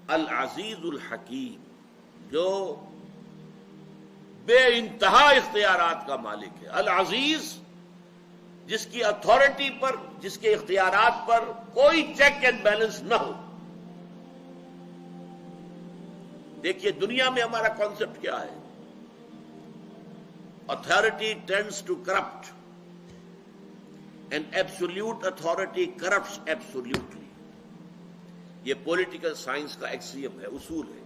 العزیز الحکیم، جو بے انتہا اختیارات کا مالک ہے۔ العزیز، جس کی اتھارٹی پر، جس کے اختیارات پر کوئی چیک اینڈ بیلنس نہ ہو۔ دیکھیے دنیا میں ہمارا کانسیپٹ کیا ہے؟ Authority tends to corrupt and absolute authority corrupts absolutely. یہ پولیٹیکل سائنس کا ایکسیم ہے، اصول ہے۔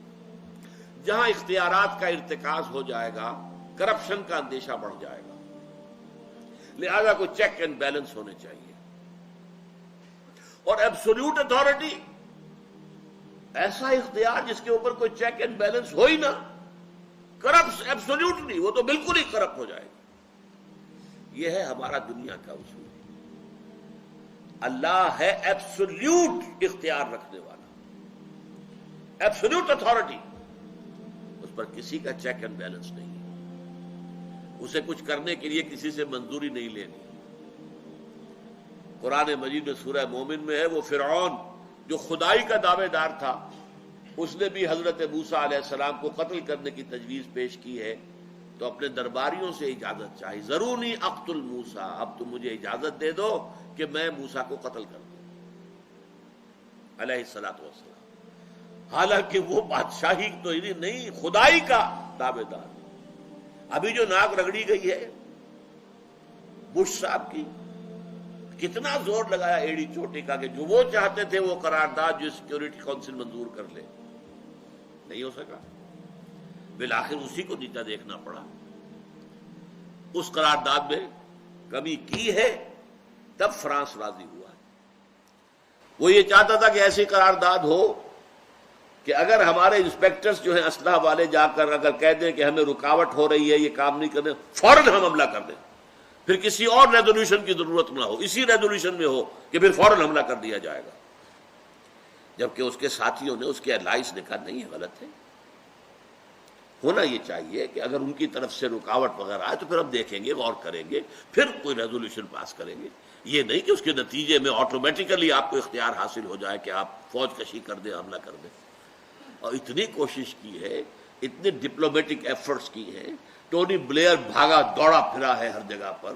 جہاں اختیارات کا ارتکاز ہو جائے گا، کرپشن کا اندیشہ بڑھ جائے گا، لہذا کوئی چیک اینڈ بیلنس ہونے چاہیے۔ اور ایبسولوٹ اتھارٹی، ایسا اختیار جس کے اوپر کوئی چیک اینڈ بیلنس ہو ہی نہ، کرپٹ ایبسولوٹلی، وہ تو بالکل ہی کرپٹ ہو جائے گا۔ یہ ہے ہمارا دنیا کا اصول۔ اللہ ہے ایبسولوٹ اختیار رکھنے والا، ایبسولوٹ اتھارٹی، اس پر کسی کا چیک اینڈ بیلنس نہیں ہے۔ اسے کچھ کرنے کے لیے کسی سے منظوری نہیں لینی۔ قرآن مجید میں سورہ مومن میں ہے، وہ فرعون جو خدائی کا دعوے دار تھا، اس نے بھی حضرت موسیٰ علیہ السلام کو قتل کرنے کی تجویز پیش کی ہے، تو اپنے درباریوں سے اجازت چاہی، ذرونی اقتل موسیٰ، اب تم مجھے اجازت دے دو کہ میں موسیٰ کو قتل کر دوں علیہ الصلوۃ والسلام۔ حالانکہ وہ بادشاہی تو نہیں، خدائی کا دعوے دار۔ ابھی جو ناک رگڑی گئی ہے بش صاحب کی، کتنا زور لگایا ایڑی چوٹی کا کہ جو وہ چاہتے تھے وہ قرارداد جو سیکیورٹی کونسل منظور کر لے، نہیں ہو سکا۔ بالآخر اسی کو نیچا دیکھنا پڑا۔ اس قرارداد میں کمی کی ہے، تب فرانس راضی ہوا ہے۔ وہ یہ چاہتا تھا کہ ایسی قرارداد ہو کہ اگر ہمارے انسپیکٹرز جو ہیں اسلحہ والے جا کر اگر کہہ دیں کہ ہمیں رکاوٹ ہو رہی ہے، یہ کام نہیں کرنے، فوراً ہم حملہ کر دیں، پھر کسی اور ریزولوشن کی ضرورت نہ ہو، اسی ریزولوشن میں ہو کہ پھر فوراً حملہ کر دیا جائے گا۔ جبکہ اس کے ساتھیوں نے، اس کے الائز نے کہا نہیں، ہے غلط ہے، ہونا یہ چاہیے کہ اگر ان کی طرف سے رکاوٹ وغیرہ آئے تو پھر ہم دیکھیں گے، غور کریں گے، پھر کوئی ریزولوشن پاس کریں گے۔ یہ نہیں کہ اس کے نتیجے میں آٹومیٹیکلی آپ کو اختیار حاصل ہو جائے کہ آپ فوج کشی کر دیں، حملہ کر دیں۔ اور اتنی کوشش کی ہے، اتنے ڈپلومیٹک ایفرٹس کی ہیں، ٹونی بلیئر بھاگا دوڑا پھرا ہے ہر جگہ پر،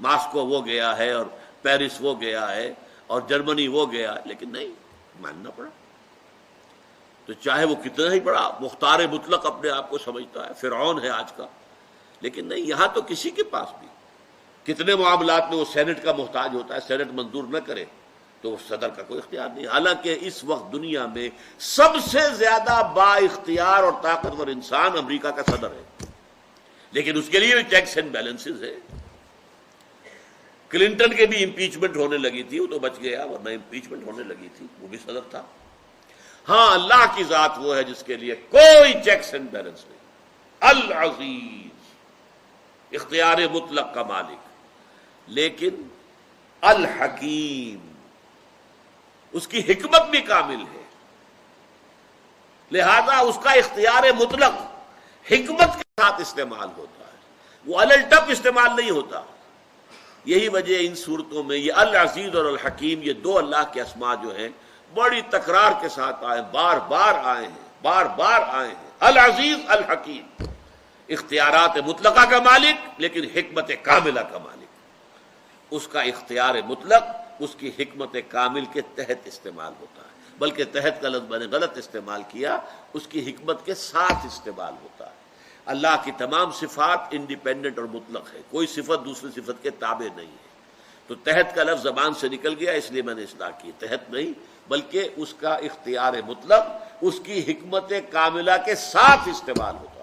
ماسکو وہ گیا ہے اور پیرس وہ گیا ہے اور جرمنی وہ گیا، لیکن نہیں، ماننا پڑا۔ تو چاہے وہ کتنا ہی بڑا مختار مطلق اپنے آپ کو سمجھتا ہے، فرعون ہے آج کا، لیکن نہیں، یہاں تو کسی کے پاس بھی کتنے معاملات میں وہ سینٹ کا محتاج ہوتا ہے، سینٹ منظور نہ کرے تو صدر کا کوئی اختیار نہیں۔ حالانکہ اس وقت دنیا میں سب سے زیادہ با اختیار اور طاقتور انسان امریکہ کا صدر ہے، لیکن اس کے لیے بھی چیکس اینڈ بیلنسز ہے۔ کلنٹن کے بھی امپیچمنٹ ہونے لگی تھی، وہ تو بچ گیا، ورنہ امپیچمنٹ ہونے لگی تھی، وہ بھی صدر تھا۔ ہاں، اللہ کی ذات وہ ہے جس کے لیے کوئی چیکس اینڈ بیلنس نہیں، العزیز، اختیار مطلق کا مالک، لیکن الحکیم، اس کی حکمت بھی کامل ہے، لہذا اس کا اختیار مطلق حکمت کے ساتھ استعمال ہوتا ہے، وہ الٹپ استعمال نہیں ہوتا۔ یہی وجہ ان صورتوں میں یہ العزیز اور الحکیم، یہ دو اللہ کے اسماء جو ہیں بڑی تکرار کے ساتھ آئے، بار بار آئے ہیں، بار بار آئے ہیں۔ العزیز الحکیم، اختیارات مطلقہ کا مالک لیکن حکمت کاملہ کا مالک۔ اس کا اختیار مطلق اس کی حکمت کامل کے تحت استعمال ہوتا ہے، بلکہ تحت کا لفظ میں نے غلط استعمال کیا، اس کی حکمت کے ساتھ استعمال ہوتا ہے۔ اللہ کی تمام صفات انڈیپینڈنٹ اور مطلق ہے، کوئی صفت دوسری صفت کے تابع نہیں ہے۔ تو تحت کا لفظ زبان سے نکل گیا، اس لیے میں نے اصلاح کی، تحت نہیں بلکہ اس کا اختیار مطلق اس کی حکمت کاملہ کے ساتھ استعمال ہوتا ہے۔